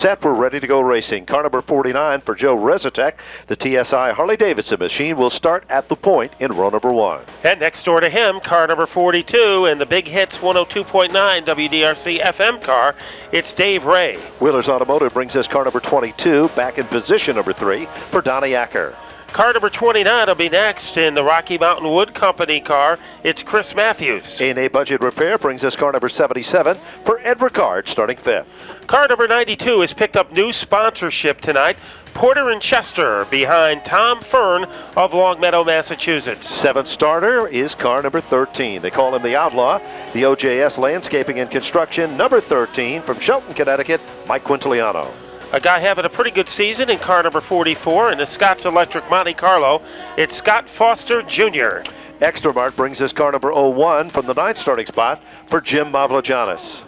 Set, we're ready to go racing. Car number 49 for Joe Rzeszutek. The TSI Harley-Davidson machine will start at the point in row number 1. And next door to him, car number 42 in the Big Hits 102.9 WDRC FM car, it's Dave Ray. Wheelers Automotive brings us car number 22, back in position number 3 for Donnie Acker. Car number 29 will be next in the Rocky Mountain Wood Company car. It's Chris Matthews. A&A Budget Repair brings us car number 77 for Ed Ricard, starting 5th. Car number 92 has picked up new sponsorship tonight. Porter and Chester behind Tom Fern of Longmeadow, Massachusetts. 7th starter is car number 13. They call him the Outlaw. The OJS Landscaping and Construction, number 13 from Shelton, Connecticut, Mike Quintiliano. A guy having a pretty good season in car number 44 in the Scott's Electric Monte Carlo. It's Scott Foster Jr. Extra Mart brings us car number 01 from the 9th starting spot for Jim Mavlogiannis.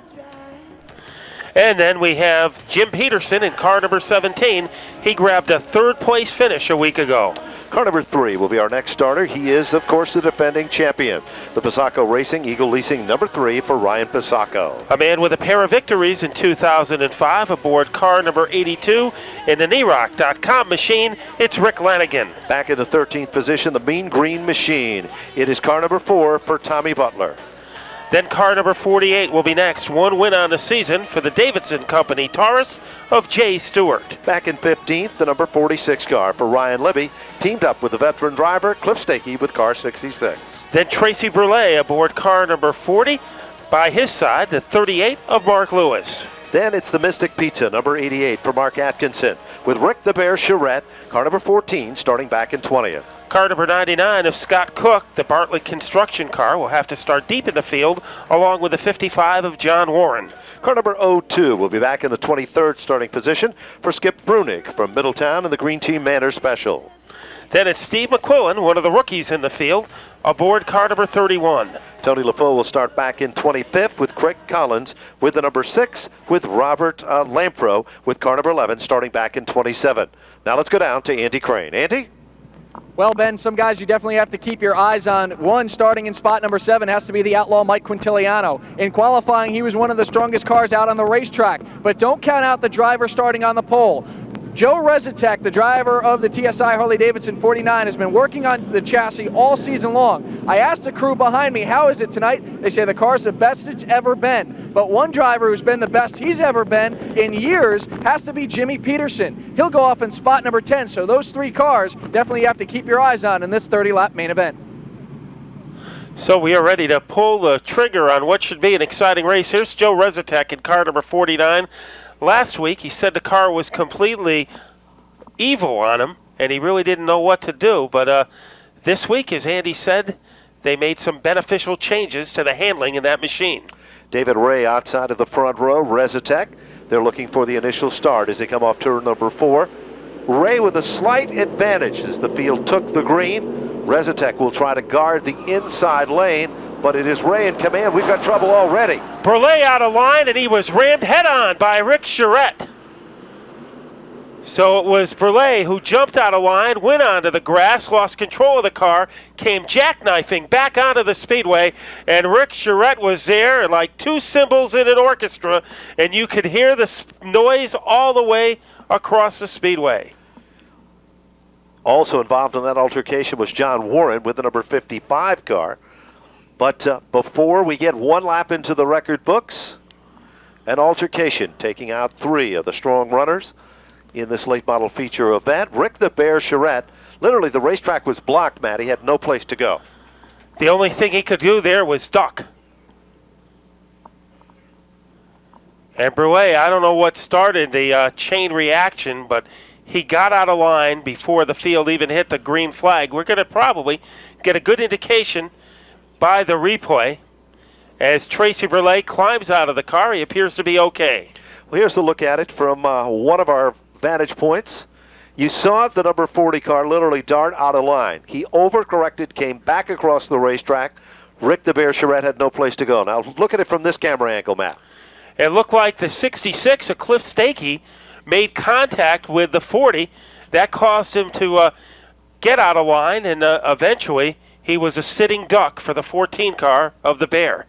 And then we have Jim Peterson in car number 17. He grabbed a third-place finish a week ago. Car number 3 will be our next starter. He is, of course, the defending champion. The Pisacco Racing Eagle Leasing number 3 for Ryan Pisacco. A man with a pair of victories in 2005 aboard car number 82 in the Nerock.com machine. It's Rick Lanigan. Back in the 13th position, the Mean Green Machine. It is car number 4 for Tommy Butler. Then car number 48 will be next. One win on the season for the Davidson Company Taurus of Jay Stewart. Back in 15th, the number 46 car for Ryan Libby, teamed up with the veteran driver Cliff Stakey with car 66. Then Tracy Brulé aboard car number 40. By his side, the 38 of Mark Lewis. Then it's the Mystic Pizza, number 88 for Mark Atkinson, with Rick the Bear Charette, car number 14, starting back in 20th. Car number 99 of Scott Cook, the Bartlett construction car, will have to start deep in the field, along with the 55 of John Warren. Car number 02 will be back in the 23rd starting position for Skip Brunig from Middletown in the Green Team Manor Special. Then it's Steve McQuillan, one of the rookies in the field, aboard car number 31. Tony LaFoe will start back in 25th with Craig Collins with the number 6 with Robert Lampro with car number 11 starting back in 27. Now let's go down to Andy Crane. Andy? Well, Ben, some guys you definitely have to keep your eyes on. One, starting in spot number 7, has to be the Outlaw Mike Quintiliano. In qualifying, he was one of the strongest cars out on the racetrack. But don't count out the driver starting on the pole. Joe Rzeszutek, the driver of the TSI Harley-Davidson 49, has been working on the chassis all season long. I asked the crew behind me, how is it tonight? They say the car's the best it's ever been. But one driver who's been the best he's ever been in years has to be Jimmy Peterson. He'll go off in spot number 10, so those 3 cars definitely you have to keep your eyes on in this 30-lap main event. So we are ready to pull the trigger on what should be an exciting race. Here's Joe Rzeszutek in car number 49. Last week, he said the car was completely evil on him, and he really didn't know what to do. But this week, as Andy said, they made some beneficial changes to the handling in that machine. David Ray outside of the front row. Rzeszutek, they're looking for the initial start as they come off turn number 4. Ray with a slight advantage as the field took the green. Rzeszutek will try to guard the inside lane, but it is Ray in command. We've got trouble already. Brulé out of line, and he was rammed head-on by Rick Charette. So it was Brulé who jumped out of line, went onto the grass, lost control of the car, came jackknifing back onto the speedway, and Rick Charette was there like 2 cymbals in an orchestra, and you could hear the noise all the way across the speedway. Also involved in that altercation was John Warren with the number 55 car. But before we get one lap into the record books, an altercation taking out 3 of the strong runners in this late model feature event. Rick the Bear Charette, literally the racetrack was blocked, Matt. He had no place to go. The only thing he could do there was duck. And Brulé, I don't know what started the chain reaction, but he got out of line before the field even hit the green flag. We're going to probably get a good indication by the replay as Tracy Brulé climbs out of the car. He appears to be okay. Well, here's a look at it from one of our vantage points. You saw the number 40 car literally dart out of line. He overcorrected, came back across the racetrack. Rick the Bear Charette had no place to go. Now look at it from this camera angle, Matt. It looked like the 66 of Cliff Stakey made contact with the 40. That caused him to get out of line, and eventually he was a sitting duck for the 14 car of the Bear.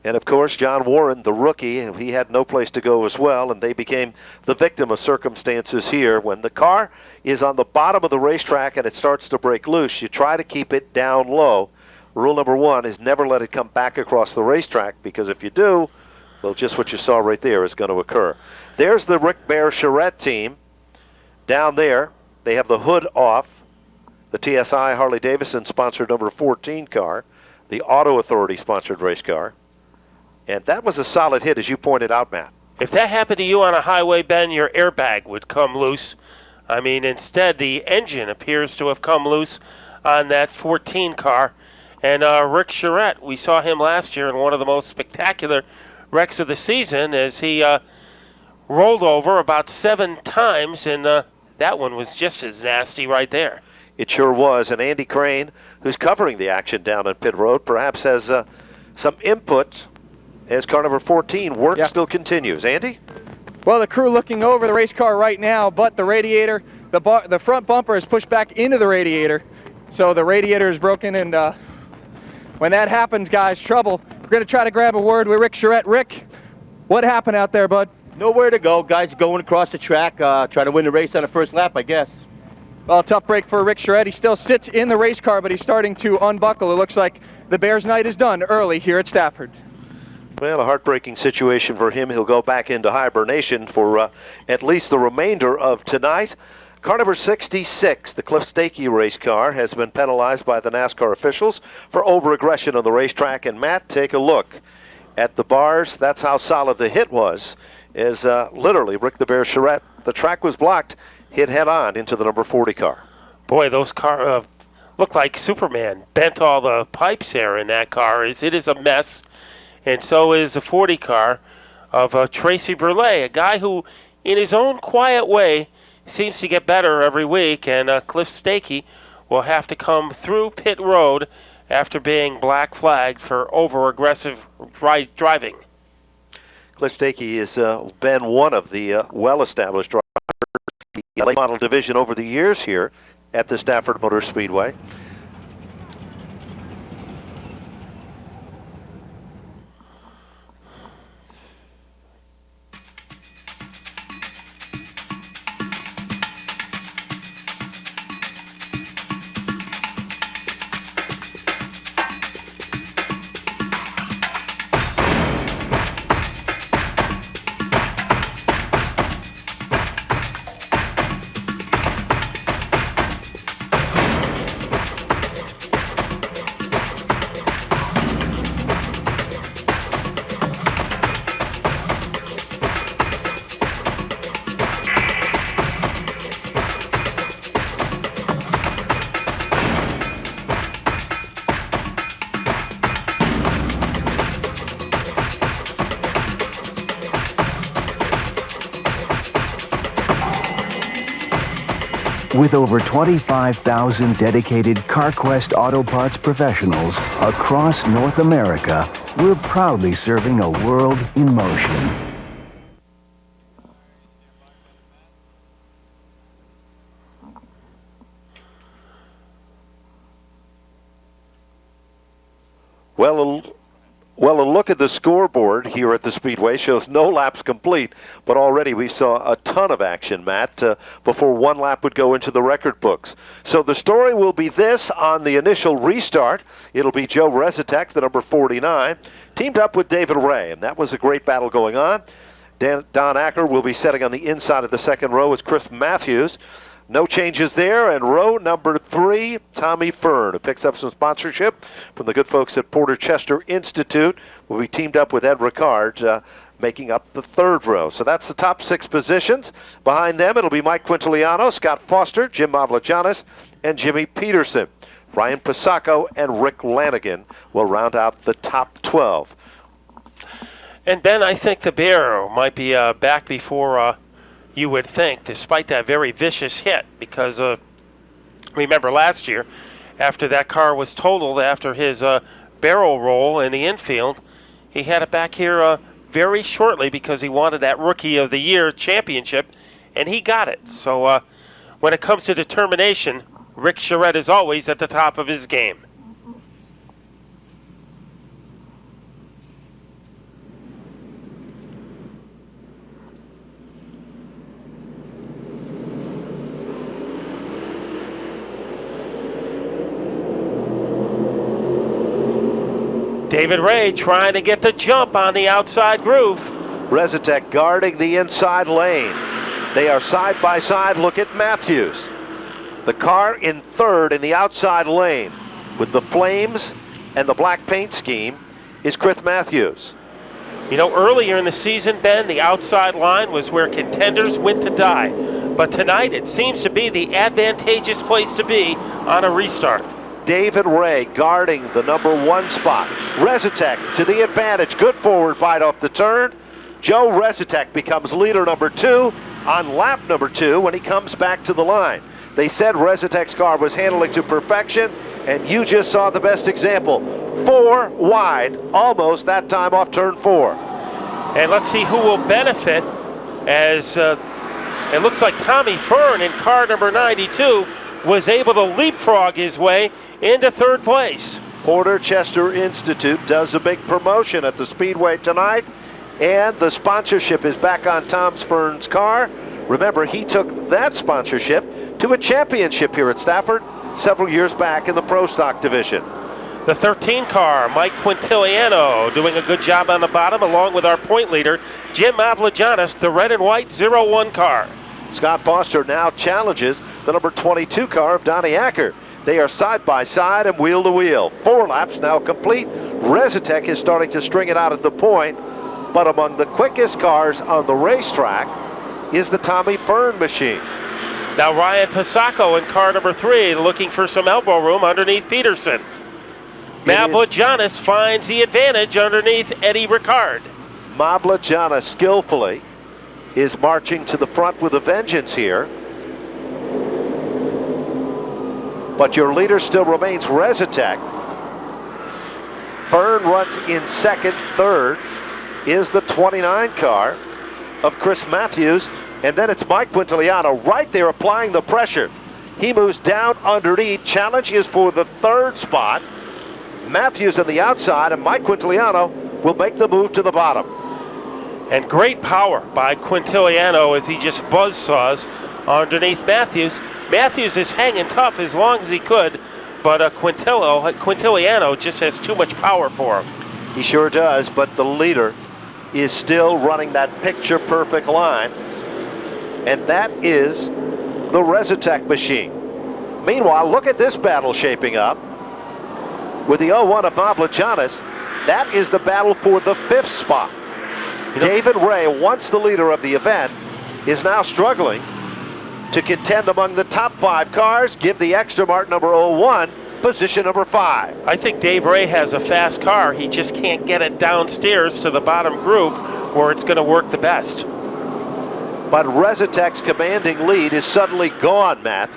And, of course, John Warren, the rookie, he had no place to go as well, and they became the victim of circumstances here. When the car is on the bottom of the racetrack and it starts to break loose, you try to keep it down low. Rule number one is never let it come back across the racetrack, because if you do, well, just what you saw right there is going to occur. There's the Rick Bear Charette team down there. They have the hood off. The TSI Harley-Davidson sponsored number 14 car, the Auto Authority sponsored race car. And that was a solid hit, as you pointed out, Matt. If that happened to you on a highway, Ben, your airbag would come loose. I mean, instead, the engine appears to have come loose on that 14 car. And Rick Charette, we saw him last year in one of the most spectacular wrecks of the season as he rolled over about 7 times, and that one was just as nasty right there. It sure was. And Andy Crane, who's covering the action down on pit road, perhaps has some input as car number 14 work still continues. Andy? Well, the crew looking over the race car right now, but the radiator, the front bumper is pushed back into the radiator. So the radiator is broken, and when that happens, guys, trouble. We're going to try to grab a word with Rick Charette. Rick, what happened out there, bud? Nowhere to go. Guys going across the track, trying to win the race on the first lap, I guess. Well, tough break for Rick Charette. He still sits in the race car, but he's starting to unbuckle. It looks like the Bears' night is done early here at Stafford. Well, a heartbreaking situation for him. He'll go back into hibernation for at least the remainder of tonight. Car number 66, the Cliff Stakey race car, has been penalized by the NASCAR officials for over-aggression on the racetrack. And Matt, take a look at the bars. That's how solid the hit was. Is literally Rick the Bear Charette. The track was blocked, hit head-on into the number 40 car. Boy, those cars look like Superman. Bent all the pipes there in that car. It is a mess. And so is the 40 car of Tracy Burley, a guy who, in his own quiet way, seems to get better every week. And Cliff Stakey will have to come through pit road after being black flagged for over-aggressive driving. Cliff Stakey has been one of the well-established drivers in the late model division over the years here at the Stafford Motor Speedway. With over 25,000 dedicated CarQuest Auto Parts professionals across North America, we're proudly serving a world in motion. Well, a look at the scoreboard here at the Speedway shows no laps complete, but already we saw a ton of action, Matt, before one lap would go into the record books. So the story will be this on the initial restart. It'll be Joe Rzeszutek, the number 49, teamed up with David Ray, and that was a great battle going on. Don Acker will be setting on the inside of the second row with Chris Matthews. No changes there, and row number 3, Tommy Fern, who picks up some sponsorship from the good folks at Porter Chester Institute, will be teamed up with Ed Ricard, making up the third row. So that's the top 6 positions. Behind them, it'll be Mike Quintiliano, Scott Foster, Jim Mavlajanis, and Jimmy Peterson. Ryan Pisacco and Rick Lanigan will round out the top 12. And Ben, I think the Bear might be back before you would think, despite that very vicious hit, because remember last year, after that car was totaled after his barrel roll in the infield, he had it back here very shortly because he wanted that Rookie of the Year championship, and he got it. So when it comes to determination, Rick Charette is always at the top of his game. David Ray trying to get the jump on the outside groove. Rzeszutek guarding the inside lane. They are side by side. Look at Matthews. The car in third in the outside lane with the flames and the black paint scheme is Chris Matthews. You know, earlier in the season, Ben, the outside line was where contenders went to die. But tonight, it seems to be the advantageous place to be on a restart. David Ray guarding the number 1 spot. Rzeszutek to the advantage. Good forward bite off the turn. Joe Rzeszutek becomes leader number 2 on lap number 2 when he comes back to the line. They said Rzeszutek's car was handling to perfection, and you just saw the best example. 4 wide, almost that time off turn 4. And let's see who will benefit as it looks like Tommy Fern in car number 92 was able to leapfrog his way into third place. Porter Chester Institute does a big promotion at the Speedway tonight, and the sponsorship is back on Tom Fern's car. Remember, he took that sponsorship to a championship here at Stafford several years back in the Pro Stock division. The 13 car, Mike Quintiliano, doing a good job on the bottom, along with our point leader, Jim Avlajanis, the red and white 01 car. Scott Foster now challenges the number 22 car of Donnie Acker. They are side by side and wheel to wheel. 4 laps now complete. Rzeszutek is starting to string it out at the point, but among the quickest cars on the racetrack is the Tommy Fern machine. Now Ryan Pasacco in car number 3 looking for some elbow room underneath Peterson. Avlajanis finds the advantage underneath Eddie Ricard. Avlajanis skillfully is marching to the front with a vengeance here. But your leader still remains Rzeszutek. Fern runs in second. Third is the 29 car of Chris Matthews. And then it's Mike Quintiliano right there applying the pressure. He moves down underneath. Challenge is for the 3rd spot. Matthews on the outside, and Mike Quintiliano will make the move to the bottom. And great power by Quintiliano as he just buzzsaws underneath Matthews. Matthews is hanging tough as long as he could, but Quintiliano just has too much power for him. He sure does, but the leader is still running that picture-perfect line, and that is the Rzeszutek machine. Meanwhile, look at this battle shaping up. With the 01 of Avlajanis, that is the battle for the 5th spot. David Ray, once the leader of the event, is now struggling to contend among the top 5 cars, give the extra mark number 01 position number 5. I think Dave Ray has a fast car. He just can't get it downstairs to the bottom groove where it's going to work the best. But Rzeszutek's commanding lead is suddenly gone, Matt.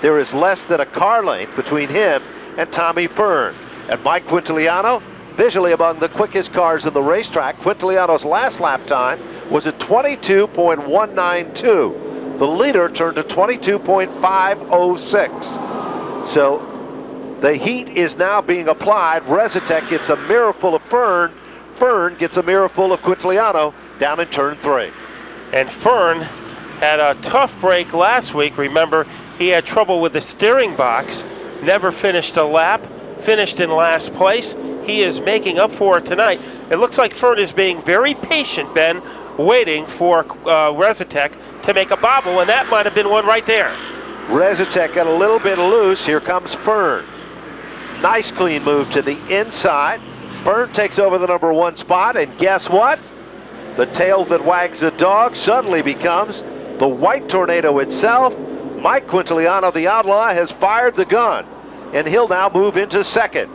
There is less than a car length between him and Tommy Fern. And Mike Quintiliano, visually among the quickest cars in the racetrack. Quintiliano's last lap time was at 22.192. The leader turned to 22.506. So the heat is now being applied. Rzeszutek gets a mirrorful of Fern. Fern gets a mirrorful of Quintiliano down in turn 3. And Fern had a tough break last week. Remember, he had trouble with the steering box, never finished a lap, finished in last place. He is making up for it tonight. It looks like Fern is being very patient, Ben, waiting for Rzeszutek to make a bobble, and that might have been one right there. Rzeszutek got a little bit loose. Here comes Fern. Nice clean move to the inside. Fern takes over the number 1 spot, and guess what? The tail that wags the dog suddenly becomes the white tornado itself. Mike Quintiliano, the outlaw, has fired the gun, and he'll now move into second.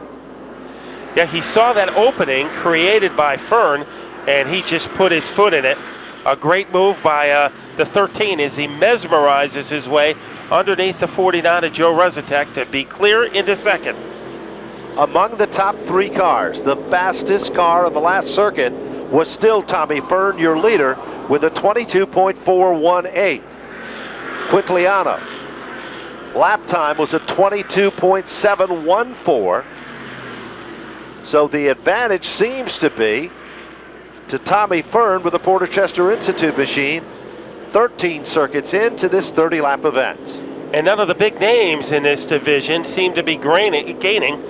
Yeah, he saw that opening created by Fern, and he just put his foot in it. A great move by the 13 as he mesmerizes his way underneath the 49 of Joe Rzeszutek to be clear into second. Among the top 3 cars, the fastest car on the last circuit was still Tommy Fern, your leader, with a 22.418. Quintiliano, lap time was a 22.714. So the advantage seems to be to Tommy Fern with the Porter Chester Institute machine. 13 circuits into this 30-lap event. And none of the big names in this division seem to be gaining.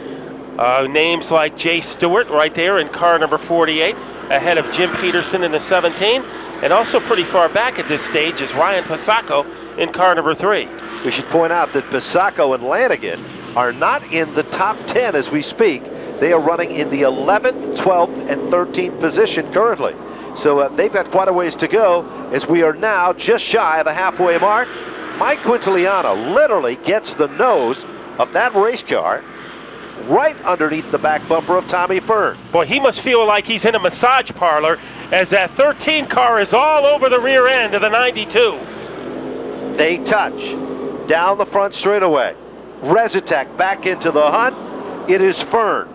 Names like Jay Stewart right there in car number 48, ahead of Jim Peterson in the 17. And also pretty far back at this stage is Ryan Pasacco in car number 3. We should point out that Pasacco and Lanigan are not in the top 10 as we speak. They are running in the 11th, 12th, and 13th position currently. So they've got quite a ways to go as we are now just shy of the halfway mark. Mike Quintiliano literally gets the nose of that race car right underneath the back bumper of Tommy Fern. Boy, he must feel like he's in a massage parlor as that 13 car is all over the rear end of the 92. They touch down the front straightaway. Rzeszutek back into the hunt. It is Fern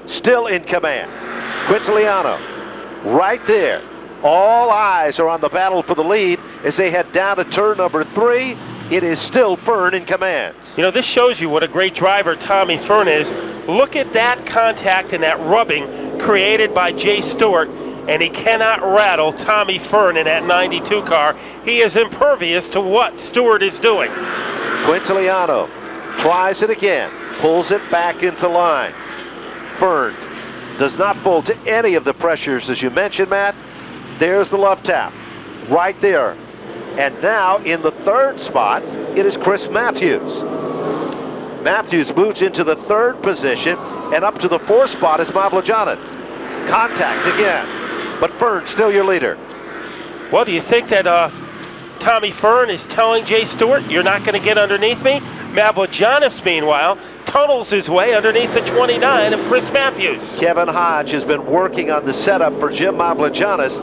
still in command. Quintiliano right there. All eyes are on the battle for the lead as they head down to turn number 3. It is still Fern in command. You know, this shows you what a great driver Tommy Fern is. Look at that contact and that rubbing created by Jay Stewart, and he cannot rattle Tommy Fern in that 92 car. He is impervious to what Stewart is doing. Quintiliano tries it again, pulls it back into line. Fern does not fold to any of the pressures as you mentioned, Matt. There's the love tap right there. And now in the 3rd spot, it is Chris Matthews. Matthews moves into the 3rd position, and up to the 4th spot is Mavlajanis. Contact again, but Fern still your leader. Well, do you think that Tommy Fern is telling Jay Stewart, you're not going to get underneath me? Mavlajanis, meanwhile, tunnels his way underneath the 29 of Chris Matthews. Kevin Hodge has been working on the setup for Jim Mavlajanis,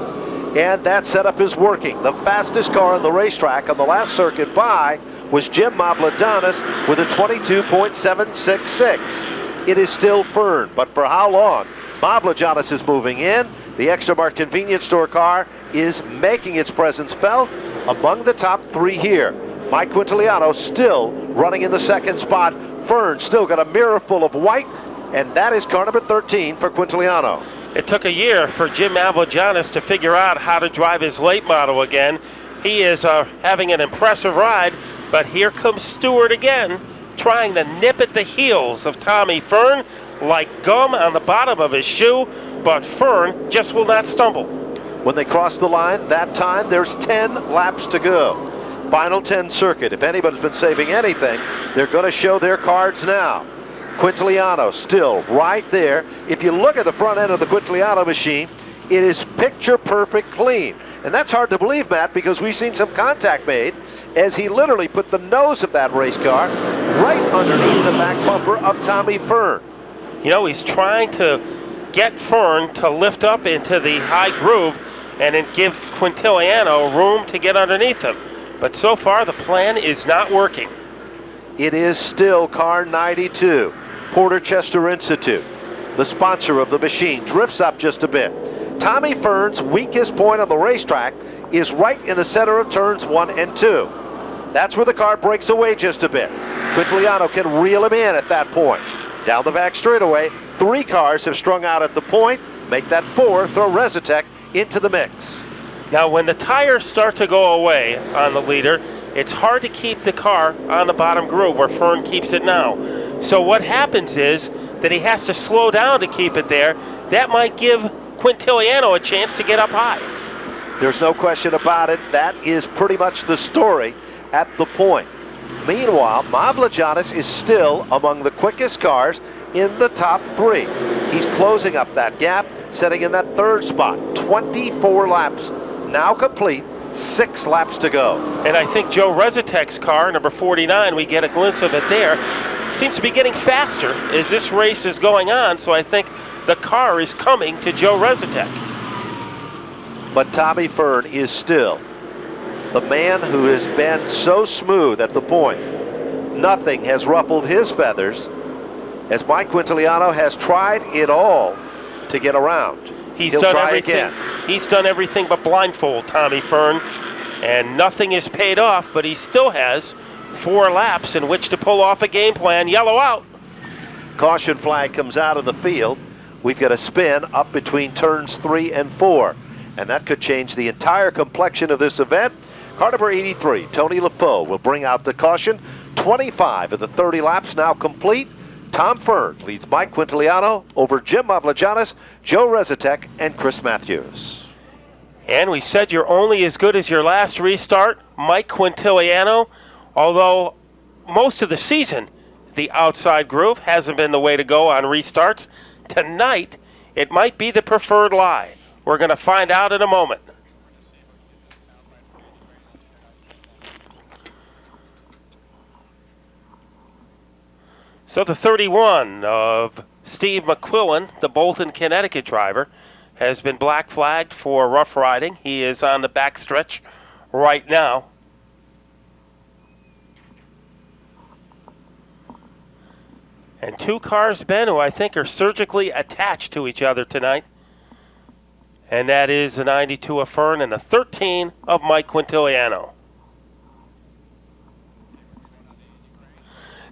and that setup is working. The fastest car on the racetrack on the last circuit by was Jim Mavlajanis with a 22.766. It is still Fern, but for how long? Mavlajanis is moving in. The Extra Mart convenience store car is making its presence felt among the top 3 here. Mike Quintiliano still running in the 2nd spot. Fern still got a mirror full of white, and that is car number 13 for Quintiliano. It took a year for Jim Mavlajanis to figure out how to drive his late model again. He is having an impressive ride, but here comes Stewart again, trying to nip at the heels of Tommy Fern like gum on the bottom of his shoe, but Fern just will not stumble. When they cross the line, that time there's 10 laps to go. Final 10 circuit. If anybody's been saving anything, they're going to show their cards now. Quintiliano still right there. If you look at the front end of the Quintiliano machine, it is picture perfect clean. And that's hard to believe, Matt, because we've seen some contact made as he literally put the nose of that race car right underneath the back bumper of Tommy Fern. You know, he's trying to get Fern to lift up into the high groove and then give Quintiliano room to get underneath him. But so far, the plan is not working. It is still car 92. Porter Chester Institute, the sponsor of the machine, drifts up just a bit. Tommy Fern's weakest point on the racetrack is right in the center of turns 1 and 2. That's where the car breaks away just a bit. Quintiliano can reel him in at that point. Down the back straightaway, 3 cars have strung out at the point. Make that 4, throw Rzeszutek into the mix. Now, when the tires start to go away on the leader, it's hard to keep the car on the bottom groove where Fern keeps it now. So what happens is that he has to slow down to keep it there. That might give Quintiliano a chance to get up high. There's no question about it. That is pretty much the story at the point. Meanwhile, Mavlajanis is still among the quickest cars in the top 3. He's closing up that gap, setting in that 3rd spot. 24 laps now complete. 6 laps to go. And I think Joe Rzeszutek's car, number 49, we get a glimpse of it there, seems to be getting faster as this race is going on, so I think the car is coming to Joe Rzeszutek. But Tommy Fern is still the man who has been so smooth at the point. Nothing has ruffled his feathers as Mike Quintiliano has tried it all to get around. He'll done everything. Again. He's done everything but blindfold Tommy Fern, and nothing is paid off, but he still has 4 laps in which to pull off a game plan. Yellow out. Caution flag comes out of the field. We've got a spin up between turns 3 and 4, and that could change the entire complexion of this event. Car number 83, Tony LaFoe, will bring out the caution. 25 of the 30 laps now complete. Tom Fern leads Mike Quintiliano over Jim Mavlijanis, Joe Rzeszutek, and Chris Matthews. And we said you're only as good as your last restart. Mike Quintiliano, although most of the season the outside groove hasn't been the way to go on restarts, tonight it might be the preferred lie. We're going to find out in a moment. So the 31 of Steve McQuillan, the Bolton, Connecticut driver, has been black flagged for rough riding. He is on the backstretch right now. And two cars, Ben, who I think are surgically attached to each other tonight. And that is the 92 of Fern and the 13 of Mike Quintiliano.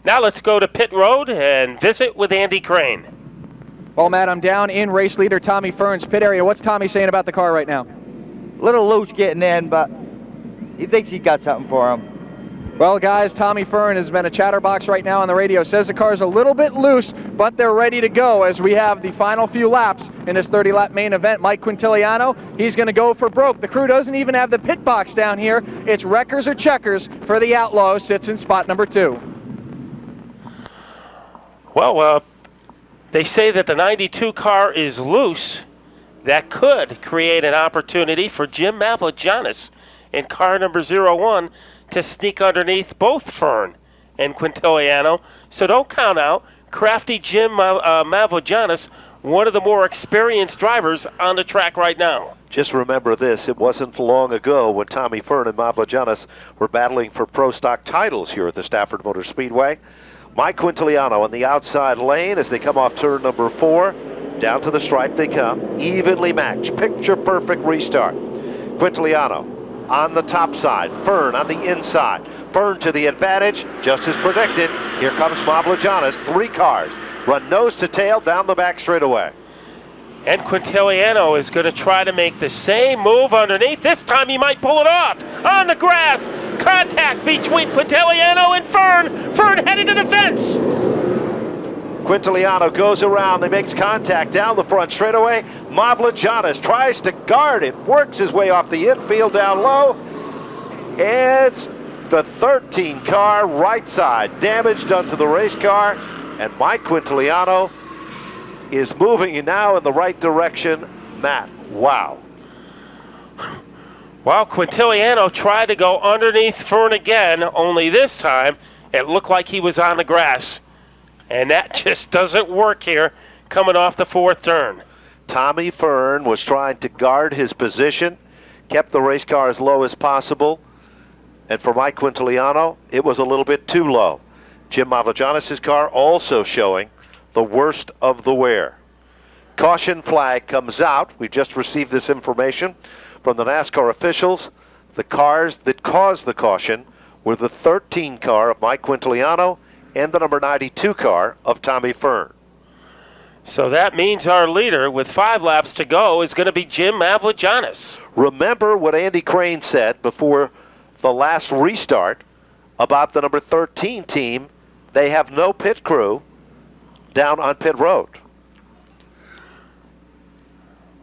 Now let's go to pit road and visit with Andy Crane. Well, Matt, I'm down in race leader Tommy Fern's pit area. What's Tommy saying about the car right now? Little loose getting in, but he thinks he got something for him. Well, guys, Tommy Fern has been a chatterbox right now on the radio. Says the car's a little bit loose, but they're ready to go as we have the final few laps in this 30-lap main event. Mike Quintiliano, he's going to go for broke. The crew doesn't even have the pit box down here. It's wreckers or checkers for the Outlaw, sits in spot number 2. Well, they say that the 92 car is loose. That could create an opportunity for Jim Mavlijanis in car number 01 to sneak underneath both Fern and Quintiliano. So don't count out crafty Jim Mavlijanis, one of the more experienced drivers on the track right now. Just remember this, it wasn't long ago when Tommy Fern and Mavlijanis were battling for Pro Stock titles here at the Stafford Motor Speedway. Mike Quintiliano on the outside lane as they come off turn number 4. Down to the stripe they come, evenly matched, picture-perfect restart. Quintiliano on the top side, Fern on the inside. Fern to the advantage, just as predicted. Here comes Mavlijanis, 3 cars, run nose to tail down the back straightaway. And Quintiliano is going to try to make the same move underneath. This time he might pull it off. On the grass, contact between Quintiliano and Fern. Fern headed to the fence. Quintiliano goes around, he makes contact down the front straightaway. Mavlijanis tries to guard it, works his way off the infield down low. It's the 13 car, right side, damage done to the race car. And Mike Quintiliano is moving now in the right direction. Matt, wow. Well, Quintiliano tried to go underneath Fern again, only this time it looked like he was on the grass. And that just doesn't work here coming off the 4th turn. Tommy Fern was trying to guard his position, kept the race car as low as possible. And for Mike Quintiliano, it was a little bit too low. Jim Mavlijanis' car also showing the worst of the wear. Caution flag comes out. We just received this information from the NASCAR officials. The cars that caused the caution were the 13 car of Mike Quintiliano and the number 92 car of Tommy Fern. So that means our leader with 5 laps to go is going to be Jim Mavlijanis. Remember what Andy Crane said before the last restart about the number 13 team. They have no pit crew down on pit road.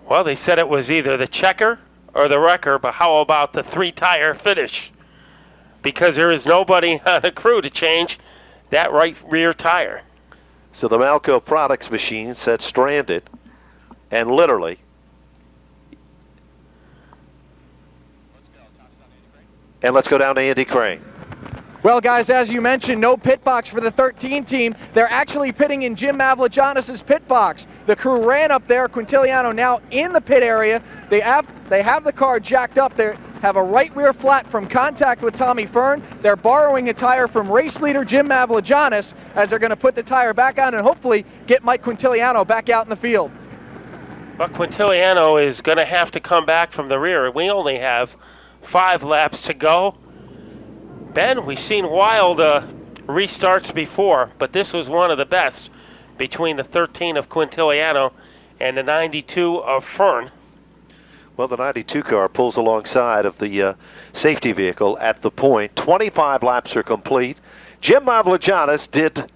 Well, they said it was either the checker or the wrecker, but how about the 3-tire finish? Because there is nobody on the crew to change that right rear tire. So the Malco Products machine sat stranded, and literally, and let's go down to Andy Crane. Well, guys, as you mentioned, no pit box for the 13 team. They're actually pitting in Jim Mavlijanis' pit box. The crew ran up there. Quintiliano now in the pit area. They have the car jacked up. They have a right rear flat from contact with Tommy Fern. They're borrowing a tire from race leader Jim Mavlijanis as they're going to put the tire back on and hopefully get Mike Quintiliano back out in the field. But Quintiliano is going to have to come back from the rear. We only have 5 laps to go. Ben, we've seen wild restarts before, but this was one of the best between the 13 of Quintiliano and the 92 of Fern. Well, the 92 car pulls alongside of the safety vehicle at the point. 25 laps are complete. Jim Mavlijanis did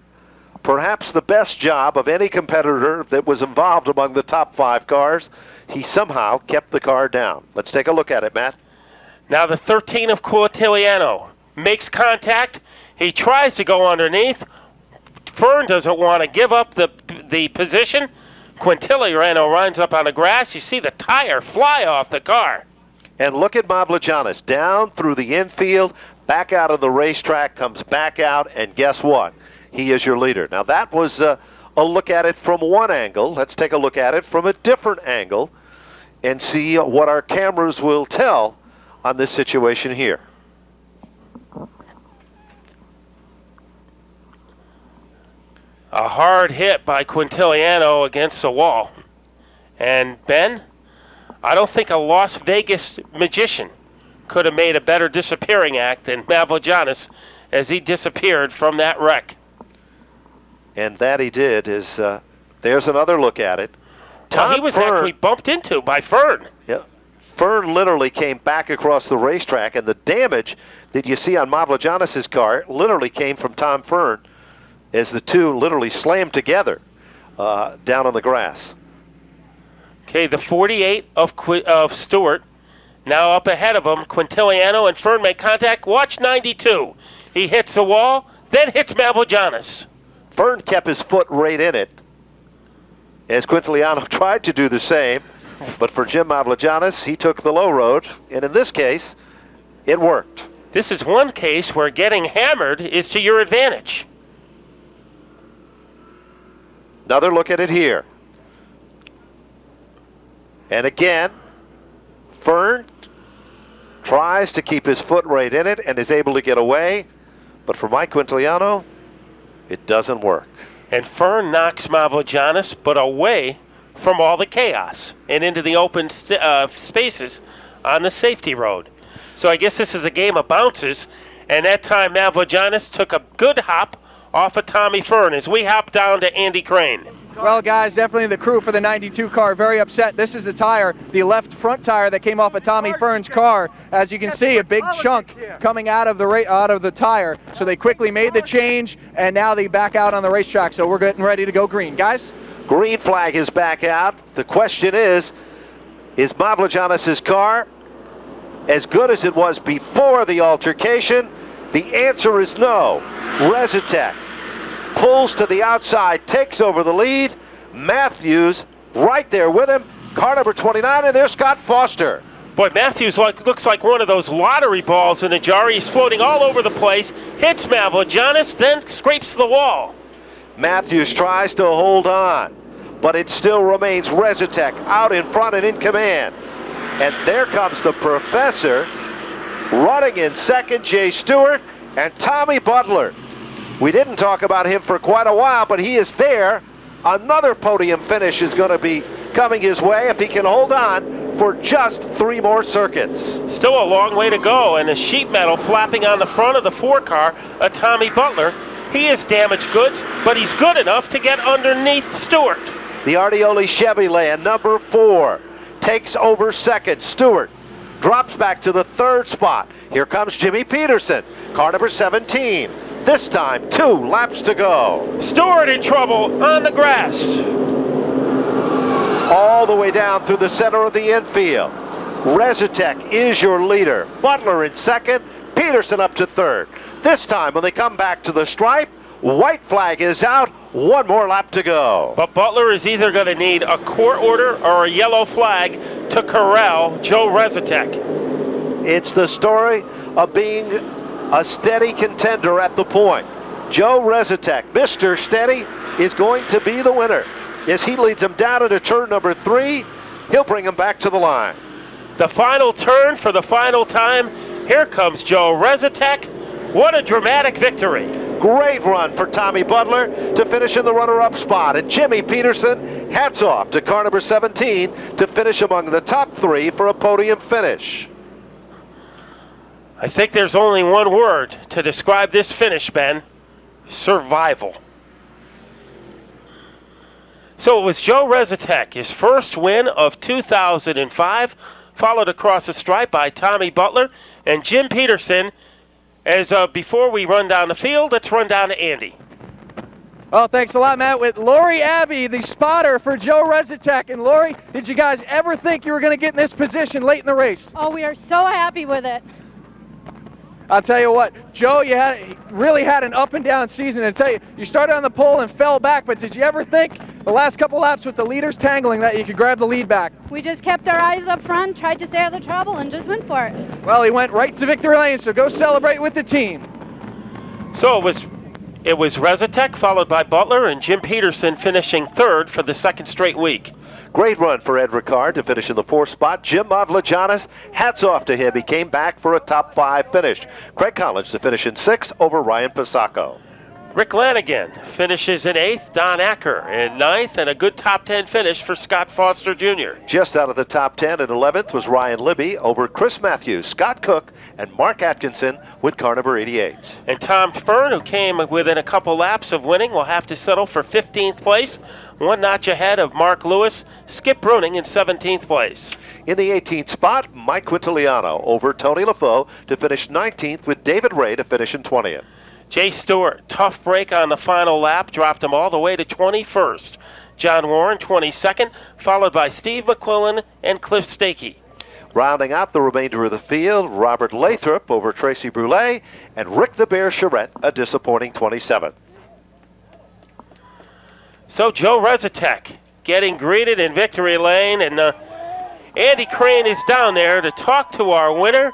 perhaps the best job of any competitor that was involved among the top 5 cars. He somehow kept the car down. Let's take a look at it, Matt. Now the 13 of Quintiliano makes contact. He tries to go underneath. Fern doesn't want to give up the position. Quintiliano runs up on the grass. You see the tire fly off the car. And look at Mavrogiannis down through the infield, back out of the racetrack, comes back out, and guess what? He is your leader. Now that was a look at it from one angle. Let's take a look at it from a different angle and see what our cameras will tell on this situation here. A hard hit by Quintiliano against the wall. And Ben, I don't think a Las Vegas magician could have made a better disappearing act than Mavrogiannis as he disappeared from that wreck. And that he did is, there's another look at it. He was actually bumped into by Fern. Yeah. Fern literally came back across the racetrack, and the damage that you see on Mavrogiannis' car literally came from Tom Fern as the two literally slammed together down on the grass. Okay, the 48 of Stewart now up ahead of him. Quintiliano and Fern make contact. Watch 92. He hits the wall, then hits Mavrogiannis. Fern kept his foot right in it as Quintiliano tried to do the same. But for Jim Mavrogiannis, he took the low road, and in this case, it worked. This is one case where getting hammered is to your advantage. Another look at it here. And again, Fern tries to keep his foot right in it and is able to get away. But for Mike Quintiliano, it doesn't work. And Fern knocks Mavrogiannis, but away from all the chaos and into the open spaces on the safety road. So I guess this is a game of bounces, and that time Mavrogiannis took a good hop off of Tommy Fern as we hop down to Andy Crane. Well, guys, definitely the crew for the 92 car very upset. This is the tire, the left front tire that came off of Tommy Fern's car. As you can see, a big chunk coming out of the tire. So they quickly made the change, and now they back out on the racetrack. So we're getting ready to go green. Guys? Green flag is back out. The question is Mavrogiannis' car as good as it was before the altercation? The answer is no. Rzeszutek pulls to the outside, takes over the lead. Matthews right there with him. Car number 29, and there's Scott Foster. Boy, Matthews looks like one of those lottery balls in a jar. He's floating all over the place, hits Mavrogiannis, then scrapes the wall. Matthews tries to hold on, but it still remains Rzeszutek out in front and in command. And there comes the professor running in second, Jay Stewart, and Tommy Butler. We didn't talk about him for quite a while, but he is there. Another podium finish is going to be coming his way if he can hold on for just 3 more circuits. Still a long way to go, and the sheet metal flapping on the front of the 4 car of Tommy Butler. He is damaged goods, but he's good enough to get underneath Stewart. The Artioli Chevrolet, number 4, takes over second. Stewart drops back to the 3rd spot. Here comes Jimmy Peterson, car number 17. This time, 2 laps to go. Stewart in trouble on the grass. All the way down through the center of the infield. Rzeszutek is your leader. Butler in second, Peterson up to 3rd. This time, when they come back to the stripe, white flag is out. 1 more lap to go. But Butler is either going to need a court order or a yellow flag to corral Joe Rzeszutek. It's the story of being a steady contender at the point. Joe Rzeszutek, Mr. Steady, is going to be the winner. As he leads him down into turn number 3, he'll bring him back to the line. The final turn for the final time. Here comes Joe Rzeszutek. What a dramatic victory. Great run for Tommy Butler to finish in the runner-up spot. And Jimmy Peterson, hats off to car number 17 to finish among the top 3 for a podium finish. I think there's only one word to describe this finish, Ben. Survival. So it was Joe Rzeszutek, his first win of 2005, followed across the stripe by Tommy Butler and Jim Peterson. As before we run down the field, let's run down to Andy. Well, thanks a lot, Matt. With Lori Abbey, the spotter for Joe Rzeszutek. And Lori, did you guys ever think you were going to get in this position late in the race? Oh, we are so happy with it. I'll tell you what, Joe, you really had an up and down season. I tell you, you started on the pole and fell back, but did you ever think the last couple laps with the leaders tangling that you could grab the lead back? We just kept our eyes up front, tried to stay out of the trouble, and just went for it. Well, he went right to victory lane, so go celebrate with the team. So it was Rzeszutek, followed by Butler, and Jim Peterson finishing third for the second straight week. Great run for Ed Ricard to finish in the 4th spot. Jim Mavlajanis, hats off to him. He came back for a top 5 finish. Craig Collins to finish in 6th over Ryan Pisacco. Rick Lanigan finishes in 8th, Don Acker in 9th, and a good top 10 finish for Scott Foster Jr. Just out of the top 10 in 11th was Ryan Libby over Chris Matthews, Scott Cook, and Mark Atkinson with car number 88. And Tom Fern, who came within a couple laps of winning, will have to settle for 15th place, one notch ahead of Mark Lewis, Skip Bruning in 17th place. In the 18th spot, Mike Quintiliano over Tony LaFoe to finish 19th with David Ray to finish in 20th. Jay Stewart, tough break on the final lap, dropped him all the way to 21st. John Warren, 22nd, followed by Steve McQuillan and Cliff Stakey. Rounding out the remainder of the field, Robert Lathrop over Tracy Brulé, and Rick the Bear Charette, a disappointing 27th. So Joe Rzeszutek getting greeted in victory lane, and Andy Crane is down there to talk to our winner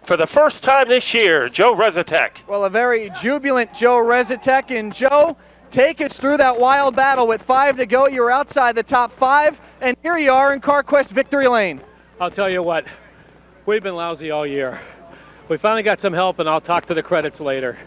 for the first time this year, Joe Rzeszutek. Well, a very jubilant Joe Rzeszutek. And Joe, take us through that wild battle with 5 to go. You were outside the top 5, and here you are in CarQuest victory lane. I'll tell you what, we've been lousy all year. We finally got some help, and I'll talk to the credits later.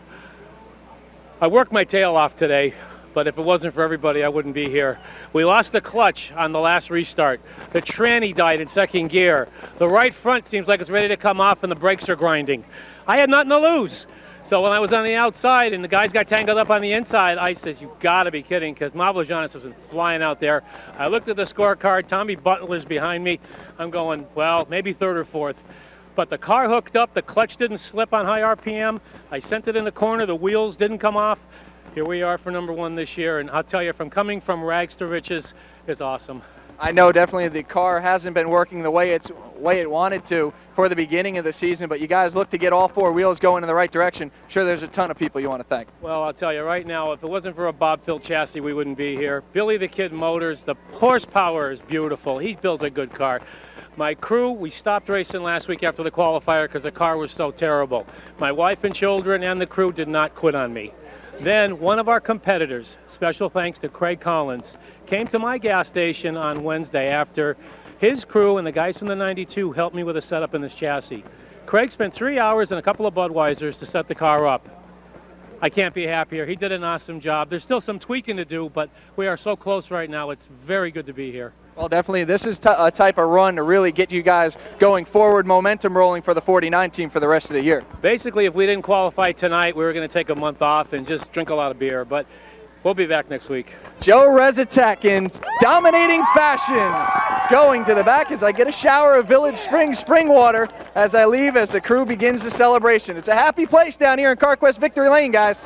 I worked my tail off today, but if it wasn't for everybody, I wouldn't be here. We lost the clutch on the last restart. The tranny died in second gear. The right front seems like it's ready to come off, and the brakes are grinding. I had nothing to lose. So when I was on the outside and the guys got tangled up on the inside, I says, you gotta be kidding, because Mavlajanis has been flying out there. I looked at the scorecard, Tommy Butler's behind me. I'm going, well, maybe 3rd or 4th. But the car hooked up, the clutch didn't slip on high RPM. I sent it in the corner, the wheels didn't come off. Here we are for number 1 this year, and I'll tell you, from coming from rags to riches is awesome. I know definitely the car hasn't been working the way it wanted to for the beginning of the season, but you guys look to get all 4 wheels going in the right direction. I'm sure there's a ton of people you want to thank. Well, I'll tell you right now, if it wasn't for a Bob Phil chassis, we wouldn't be here. Billy the Kid Motors, the horsepower is beautiful. He builds a good car. My crew, we stopped racing last week after the qualifier because the car was so terrible. My wife and children and the crew did not quit on me. Then one of our competitors, special thanks to Craig Collins, came to my gas station on Wednesday after his crew and the guys from the 92 helped me with a setup in this chassis. Craig spent 3 hours and a couple of Budweisers to set the car up. I can't be happier. He did an awesome job. There's still some tweaking to do, but we are so close right now. It's very good to be here. Well, definitely, this is a type of run to really get you guys going forward, momentum rolling for the 49 team for the rest of the year. Basically, if we didn't qualify tonight, we were going to take a month off and just drink a lot of beer, but we'll be back next week. Joe Rzeszutek in dominating fashion. Going to the back as I get a shower of Village Springs spring water as I leave as the crew begins the celebration. It's a happy place down here in CarQuest Victory Lane, guys.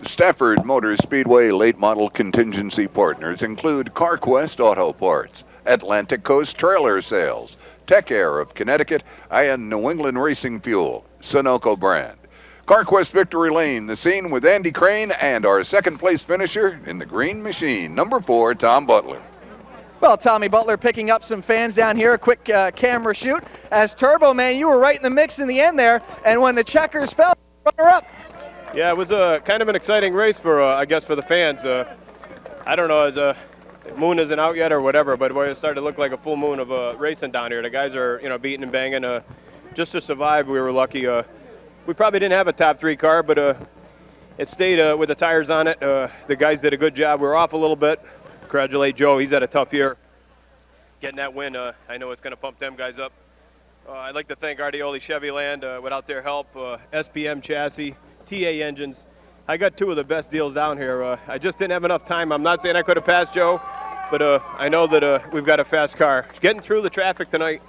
Stafford Speedway late model contingency partners include CarQuest Auto Parts, Atlantic Coast Trailer Sales, Tech Air of Connecticut, and New England Racing Fuel, Sunoco brand. CarQuest Victory Lane, the scene with Andy Crane and our second place finisher in the green machine, number 4, Tom Butler. Well, Tommy Butler picking up some fans down here, a quick camera shoot. As Turbo Man, you were right in the mix in the end there, and when the checkers fell, runner up. Yeah, it was kind of an exciting race for, I guess, for the fans. I don't know, the moon isn't out yet or whatever, but it started to look like a full moon of racing down here. The guys are, beating and banging. Just to survive, we were lucky. We probably didn't have a top 3 car, but it stayed with the tires on it. The guys did a good job. We were off a little bit. Congratulate Joe. He's had a tough year. Getting that win, I know it's going to pump them guys up. I'd like to thank Ardioli Chevyland without their help, SPM chassis, TA engines. I got 2 of the best deals down here. I just didn't have enough time. I'm not saying I could have passed Joe, but I know that we've got a fast car. Getting through the traffic tonight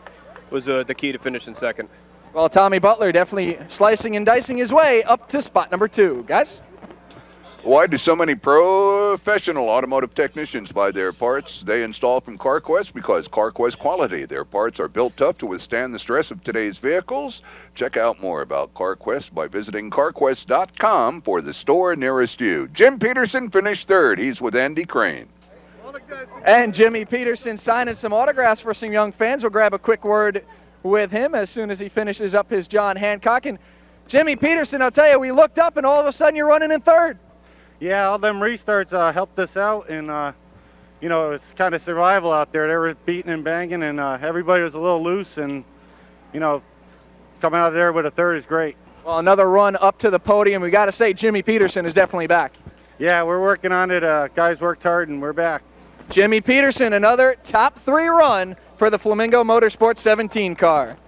was the key to finishing second. Well, Tommy Butler definitely slicing and dicing his way up to spot number 2. Guys? Why do so many professional automotive technicians buy their parts they install from CarQuest? Because CarQuest quality. Their parts are built tough to withstand the stress of today's vehicles. Check out more about CarQuest by visiting CarQuest.com for the store nearest you. Jim Peterson finished third. He's with Andy Crane. And Jimmy Peterson signing some autographs for some young fans. We'll grab a quick word with him as soon as he finishes up his John Hancock. And Jimmy Peterson, I'll tell you, we looked up and all of a sudden you're running in third. Yeah, all them restarts helped us out, and you know, it was kind of survival out there. They were beating and banging, and everybody was a little loose, and you know, coming out of there with a third is great. Well, another run up to the podium. We got to say, Jimmy Peterson is definitely back. Yeah, we're working on it. Guys worked hard, and we're back. Jimmy Peterson, another top 3 run for the Flamingo Motorsports 17 car.